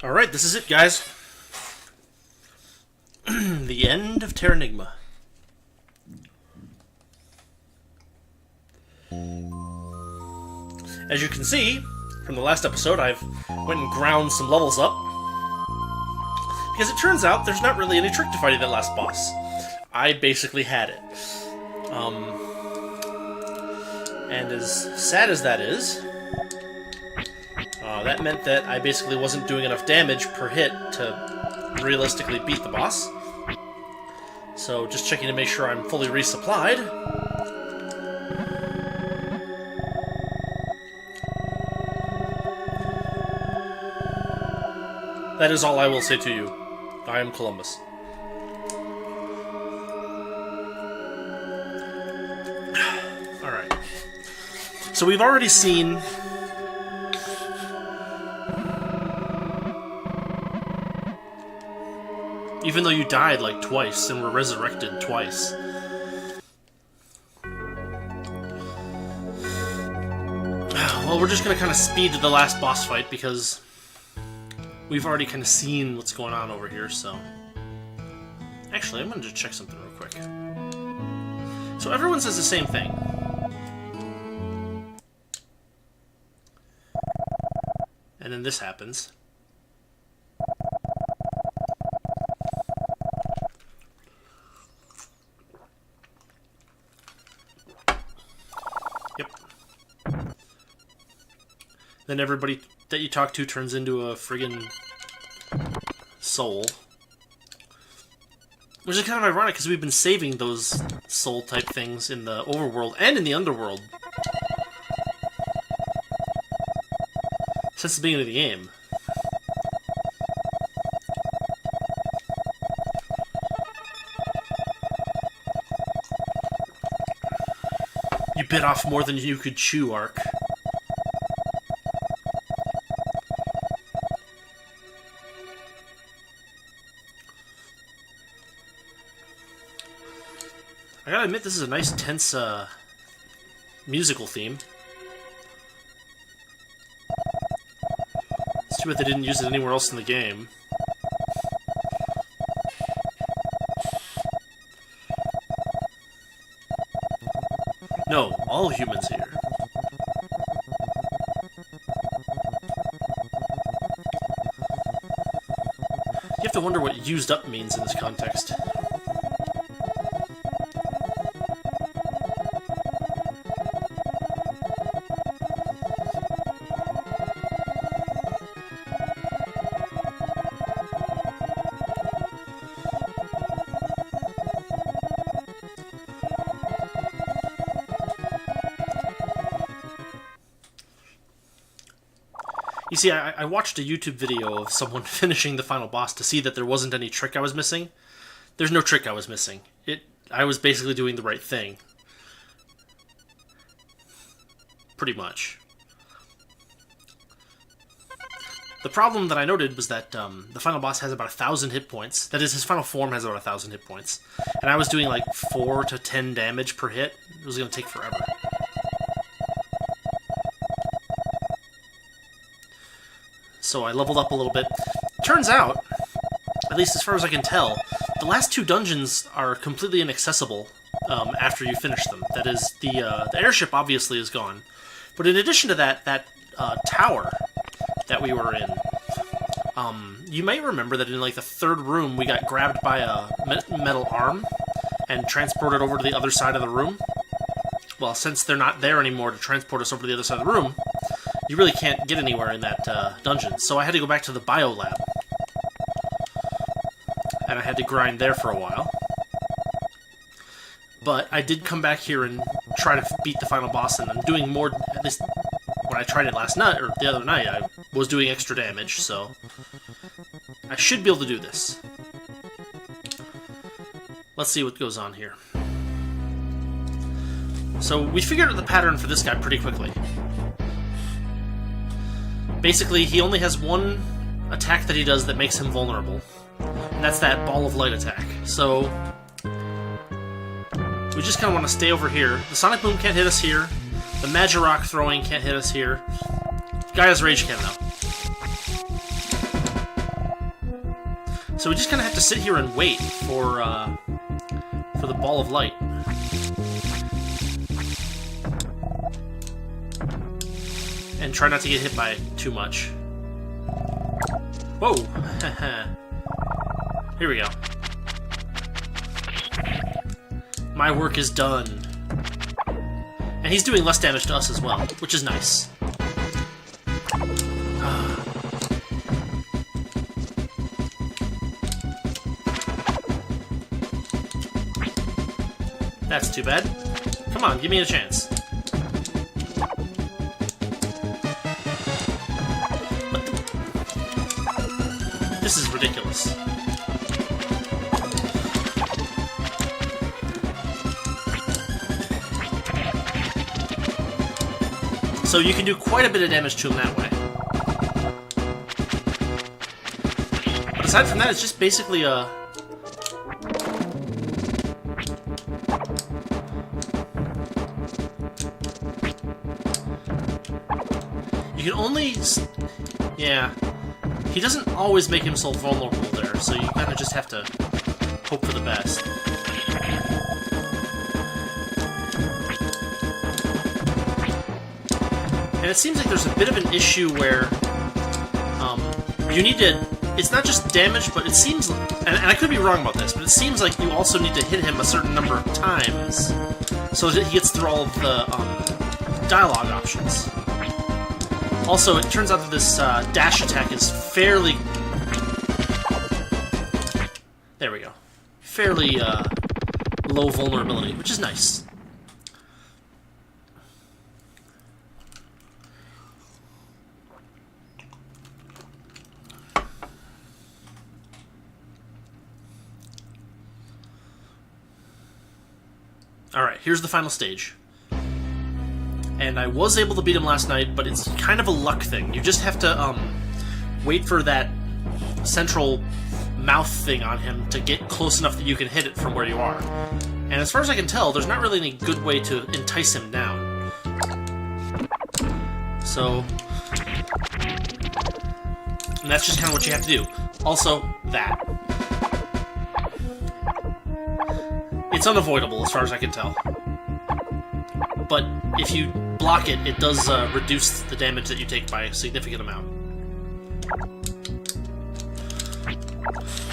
Alright, this is it, guys. The end of Terranigma. As you can see, from the last episode, I've went and ground some levels up. Because it turns out there's not really any trick to fighting that last boss. I basically had it. And as sad as that is, that meant that I basically wasn't doing enough damage per hit to realistically beat the boss. So just checking to make sure I'm fully resupplied. That is all I will say to you. I am Columbus. Alright. So we've already seen... Even though you died like twice and were resurrected twice. Well, we're just gonna kind of speed to the last boss fight because we've already kind of seen what's going on over here, so... Actually, I'm gonna just check something real quick. So everyone says the same thing. And then this happens. Yep. Then everybody that you talk to turns into a friggin' soul. Which is kind of ironic, because we've been saving those soul-type things in the overworld and in the underworld since the beginning of the game. You bit off more than you could chew, Ark. I gotta admit, this is a nice, tense, musical theme. It's too bad they didn't use it anywhere else in the game. No, all humans here. You have to wonder what used up means in this context. You see, I watched a YouTube video of someone finishing the final boss to see that there wasn't any trick I was missing. There's no trick I was missing. I was basically doing the right thing. Pretty much. The problem that I noted was that the final boss has about 1,000 hit points. That is, his final form has about 1,000 hit points. And I was doing like 4 to 10 damage per hit. It was going to take forever. So I leveled up a little bit. Turns out, at least as far as I can tell, the last 2 dungeons are completely inaccessible after you finish them. That is, the airship obviously is gone. But in addition to that, tower that we were in, you might remember that in like the 3rd room we got grabbed by a metal arm and transported over to the other side of the room. Well, since they're not there anymore to transport us over to the other side of the room, you really can't get anywhere in that dungeon. So I had to go back to the bio lab. And I had to grind there for a while. But I did come back here and try to beat the final boss, and I'm doing more, at least when I tried it last night, or the other night, I was doing extra damage, so I should be able to do this. Let's see what goes on here. So we figured out the pattern for this guy pretty quickly. Basically, he only has one attack that he does that makes him vulnerable. And that's that ball of light attack. So we just kind of want to stay over here. The Sonic Boom can't hit us here. The Magirock throwing can't hit us here. Gaia's Rage can, though. So we just kind of have to sit here and wait for the ball of light. And try not to get hit by it too much. Whoa! Here we go. My work is done. And he's doing less damage to us as well, which is nice. That's too bad. Come on, give me a chance. This is ridiculous. So you can do quite a bit of damage to him that way. But aside from that, it's just basically a... You can only... Yeah. He doesn't always make himself vulnerable there, so you kind of just have to hope for the best. And it seems like there's a bit of an issue where you need to... It's not just damage, but it seems... And I could be wrong about this, but it seems like you also need to hit him a certain number of times so that he gets through all of the dialogue options. Also, it turns out that this dash attack is fairly... There we go. Fairly low vulnerability, which is nice. Alright, here's the final stage. And I was able to beat him last night, but it's kind of a luck thing. You just have to wait for that central mouth thing on him to get close enough that you can hit it from where you are. And as far as I can tell, there's not really any good way to entice him down. So... And that's just kind of what you have to do. Also, that. It's unavoidable as far as I can tell. But if you block it, it does reduce the damage that you take by a significant amount.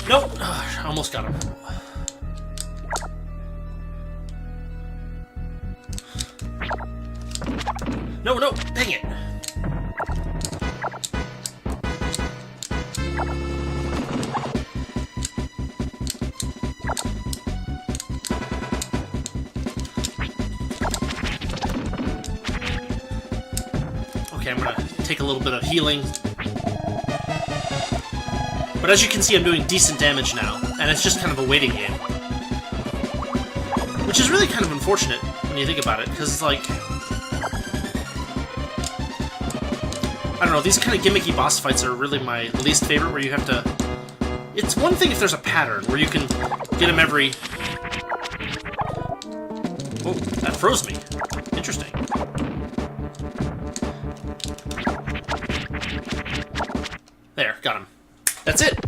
Nope! I almost got him. No, no! Dang it! Okay, I'm gonna take a little bit of healing. But as you can see, I'm doing decent damage now, and it's just kind of a waiting game. Which is really kind of unfortunate when you think about it, because, like... I don't know, these kind of gimmicky boss fights are really my least favorite, where you have to... It's one thing if there's a pattern, where you can get them every... Oh, that froze me. Interesting. There, got him. That's it!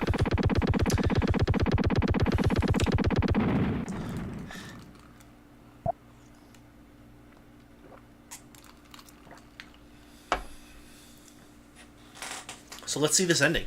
So let's see this ending.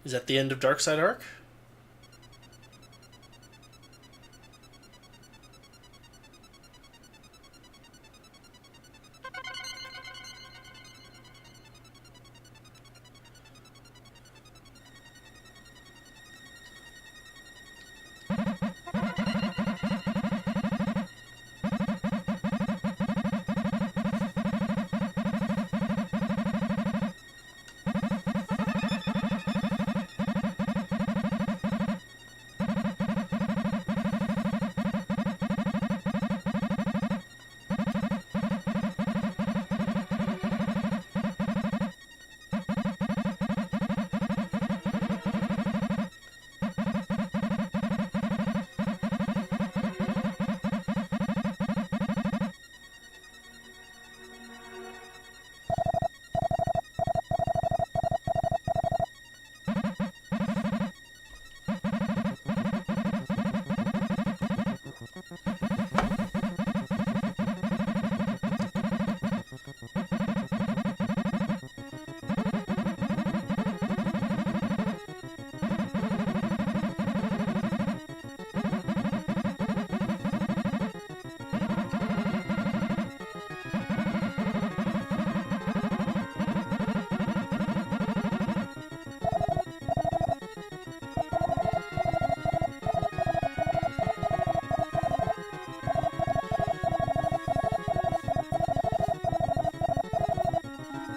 Is that the end of Dark Side Arc?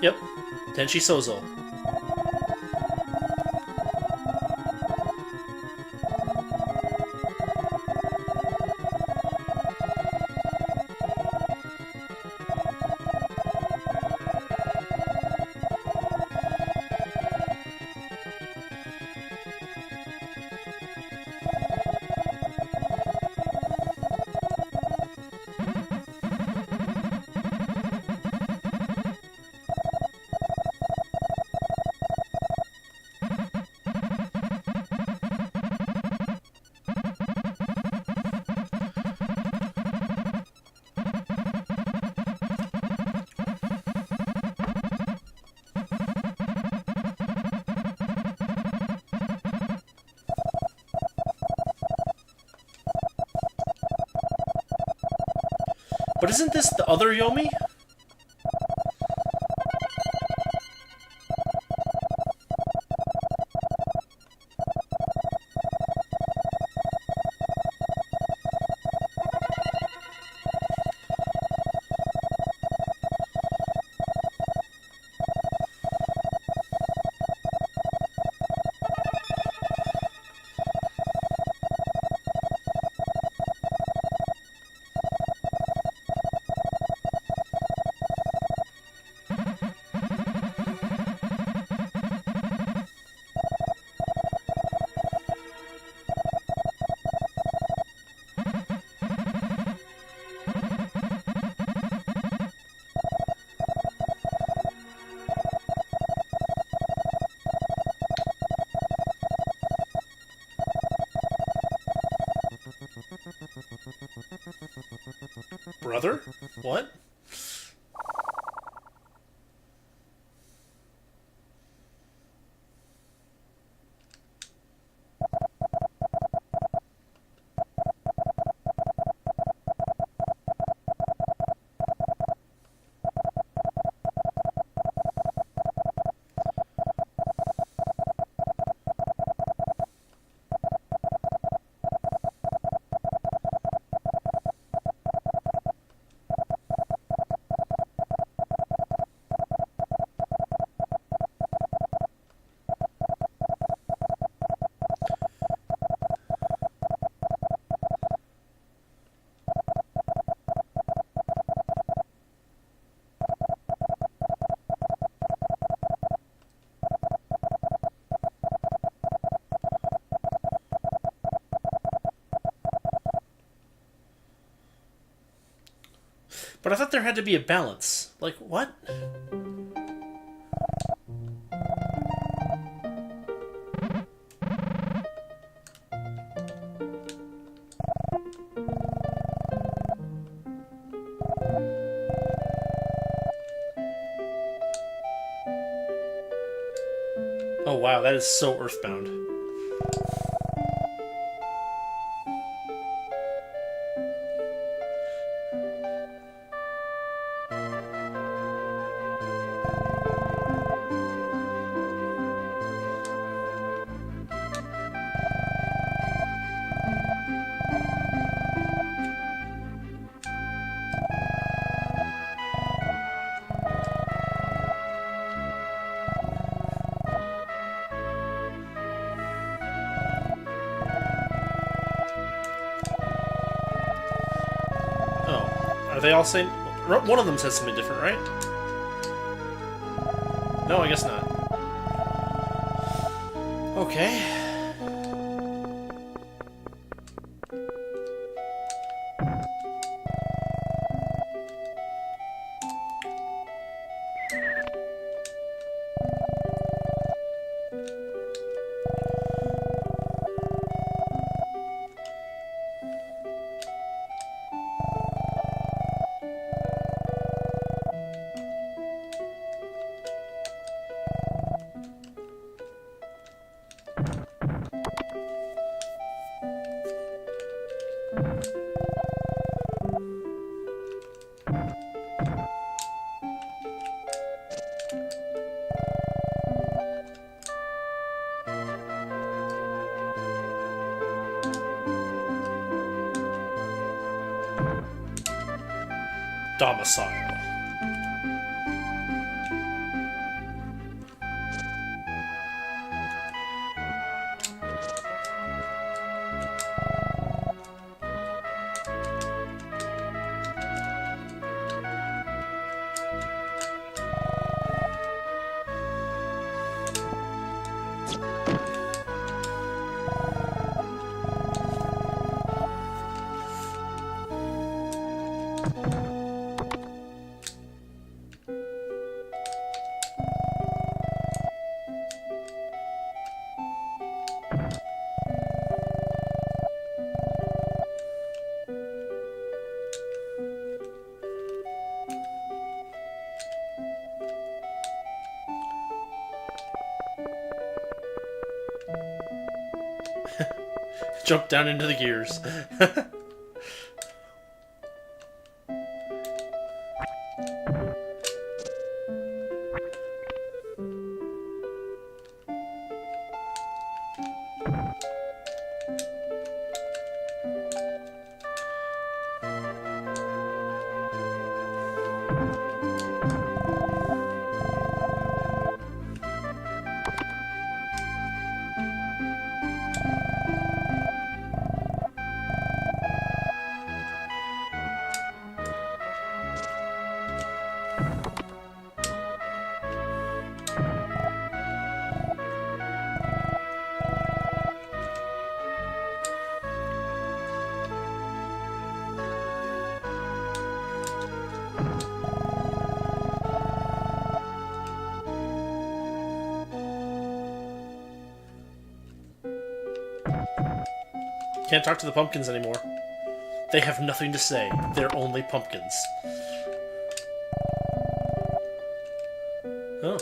Yep. Tenchi Sozo. But isn't this the other Yomi? Brother? What? But I thought there had to be a balance. Like, what? Oh wow, that is so Earthbound. Oh, are they all saying? One of them says something different, right? No, I guess not. Okay. Domicile. Jump down into the gears. Can't talk to the pumpkins anymore. They have nothing to say. They're only pumpkins. Oh.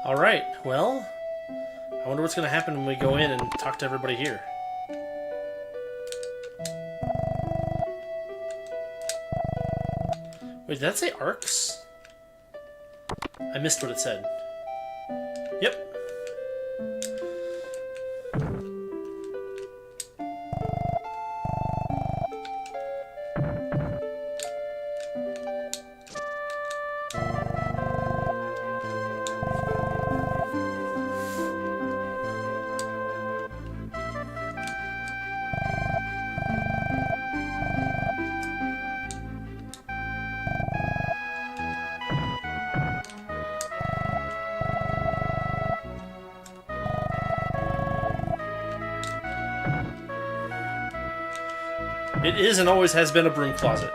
Alright, well... I wonder what's gonna happen when we go in and talk to everybody here. Wait, did that say arcs? I missed what it said. Yep. It is and always has been a broom closet.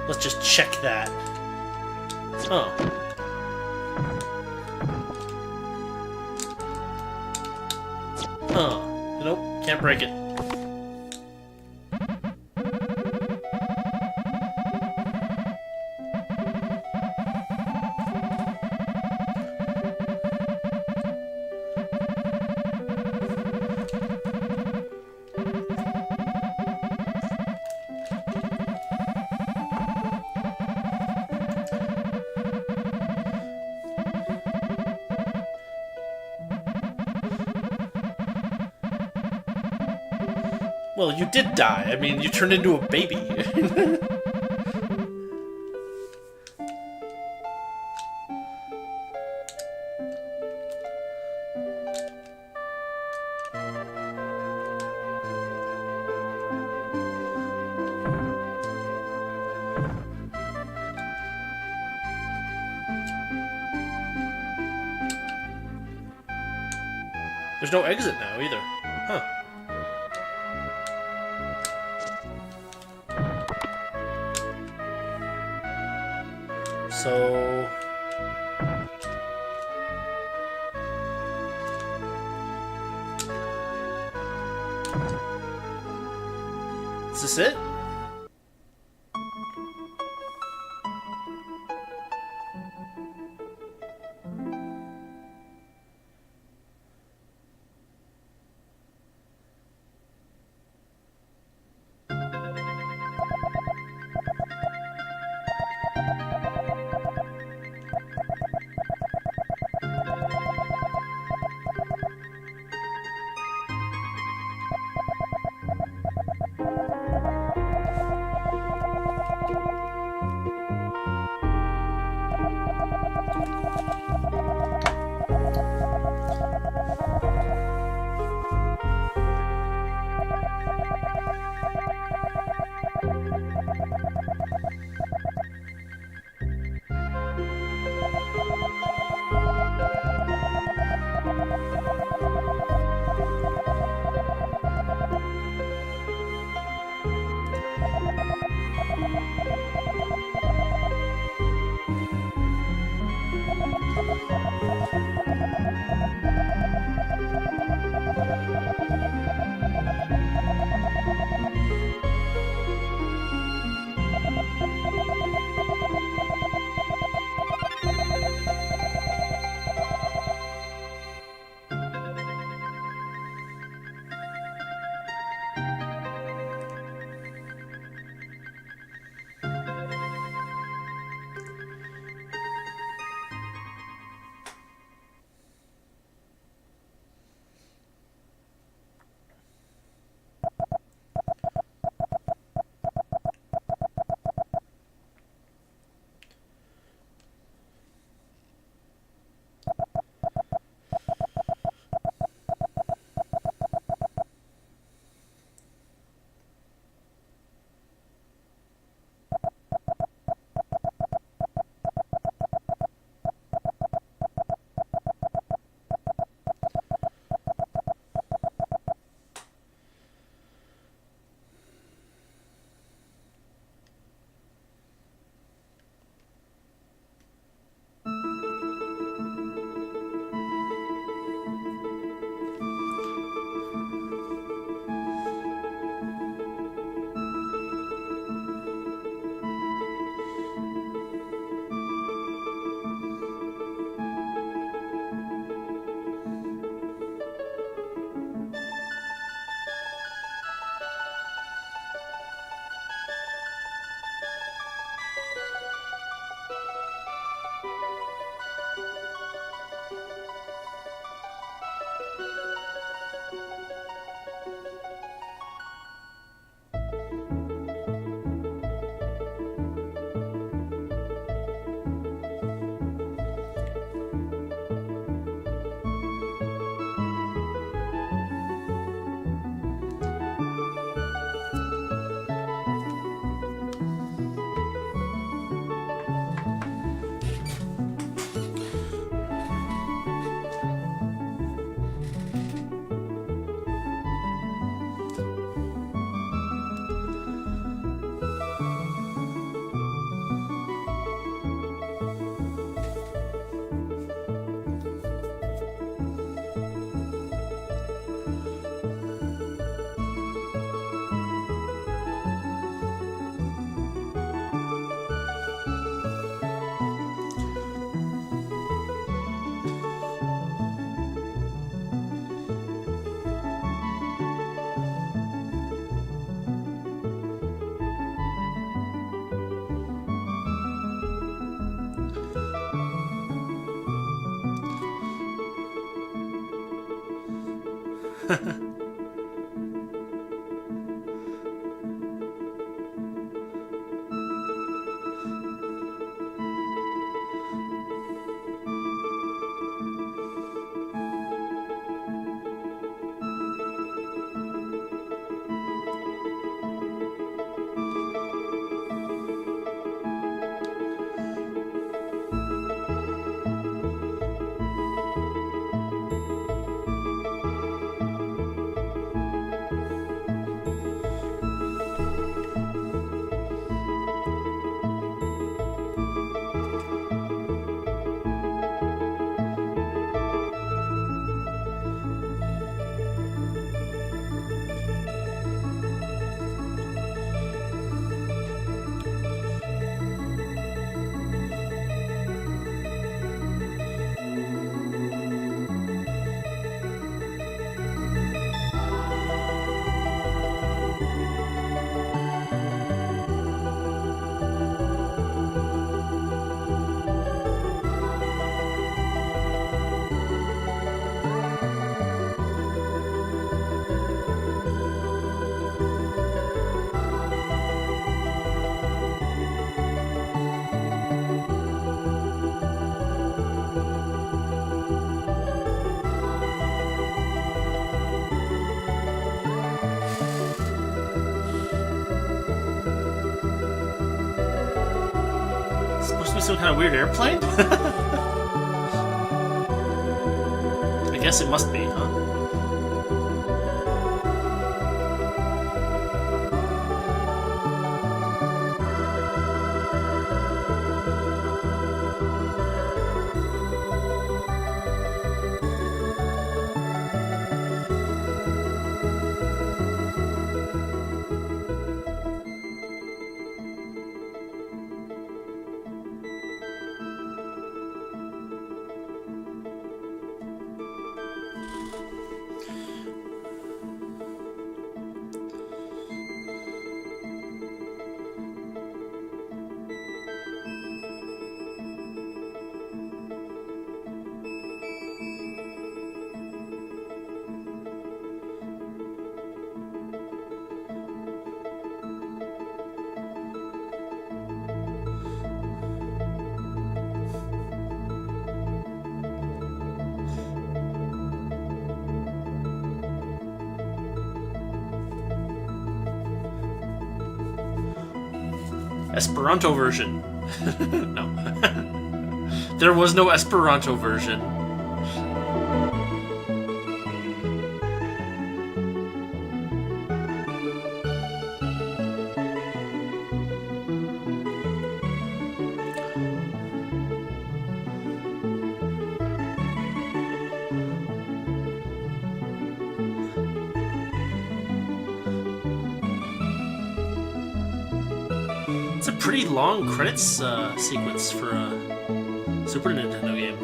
Let's just check that. Oh. Huh. Nope, can't break it. Well, you did die. I mean, you turned into a baby. There's no exit now, either. Huh. So... is this it? be some kind of weird airplane? I guess it must be, huh? Esperanto version. No. There was no Esperanto version. It's a pretty long credits sequence for a Super Nintendo game.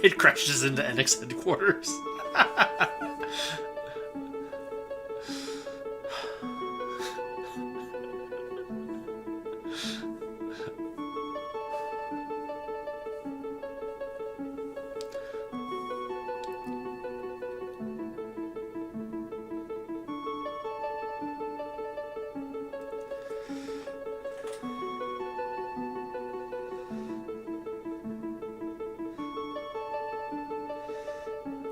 It crashes into NX headquarters.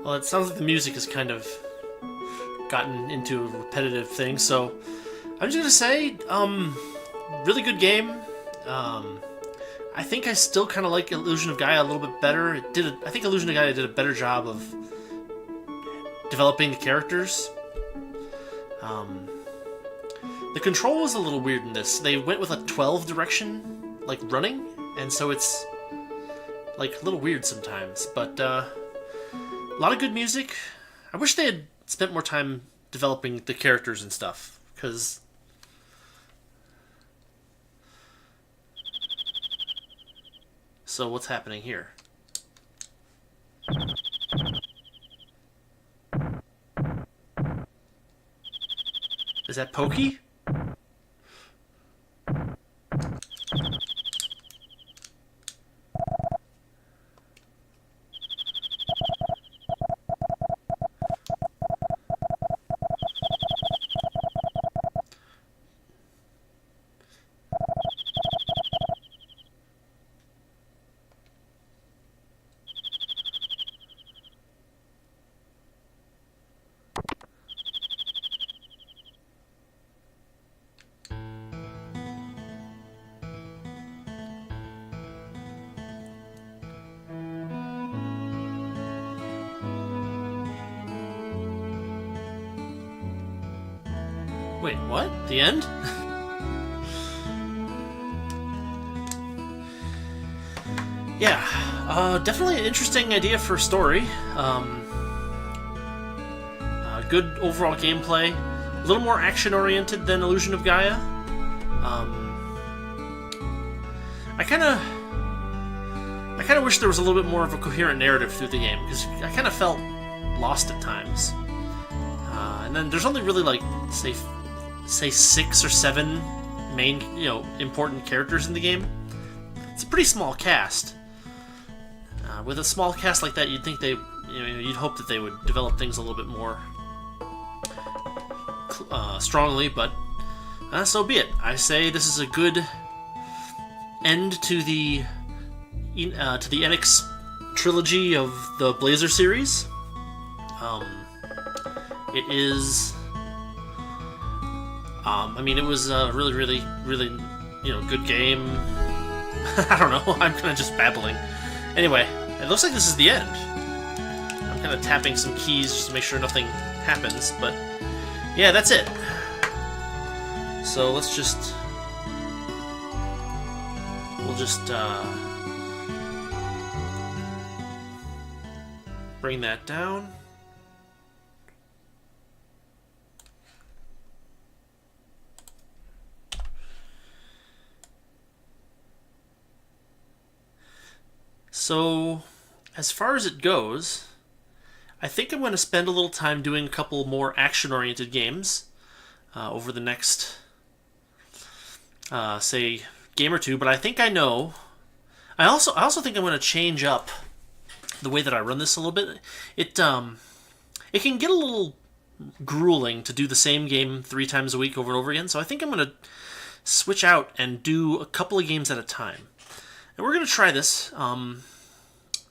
Well, it sounds like the music has kind of gotten into a repetitive thing, so I'm just gonna say, really good game. I think I still kind of like Illusion of Gaia a little bit better. I think Illusion of Gaia did a better job of developing the characters. The control was a little weird in this. They went with a 12 direction, like, running, and so it's, like, a little weird sometimes, but, a lot of good music. I wish they had spent more time developing the characters and stuff, because... So what's happening here? Is that Pokey? Wait, what? The end? Yeah, definitely an interesting idea for a story. Good overall gameplay. A little more action-oriented than Illusion of Gaia. I kind of wish there was a little bit more of a coherent narrative through the game, because I kind of felt lost at times. And then there's only really, like, say 6 or 7 main, important characters in the game. It's a pretty small cast. With a small cast like that, you'd think you'd hope that they would develop things a little bit more. strongly, but so be it. I say this is a good end to the Enix trilogy of the Blazer series. It is. I mean, it was a really, really, really, good game. I don't know. I'm kind of just babbling. Anyway, it looks like this is the end. I'm kind of tapping some keys just to make sure nothing happens, but yeah, that's it. So let's just. We'll just bring that down. So, as far as it goes, I think I'm going to spend a little time doing a couple more action-oriented games over the next, say, game or two. But I think I know. I also think I'm going to change up the way that I run this a little bit. It can get a little grueling to do the same game 3 times a week over and over again. So I think I'm going to switch out and do a couple of games at a time. And we're going to try this.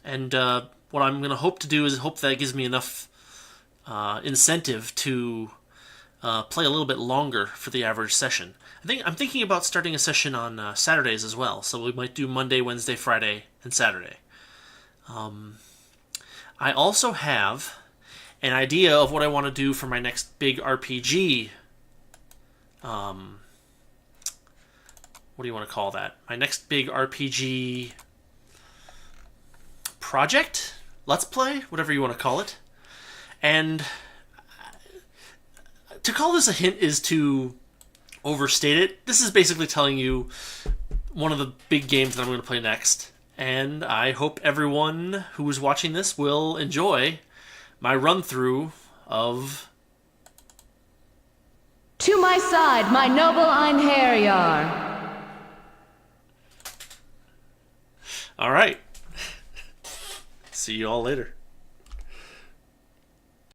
And what I'm going to hope to do is hope that it gives me enough incentive to play a little bit longer for the average session. I'm thinking about starting a session on Saturdays as well. So we might do Monday, Wednesday, Friday, and Saturday. I also have an idea of what I want to do for my next big RPG. What do you want to call that? My next big RPG project? Let's play? Whatever you want to call it. And to call this a hint is to overstate it. This is basically telling you one of the big games that I'm going to play next. And I hope everyone who is watching this will enjoy my run-through of... To my side, my noble Einherjar. All right. See you all later.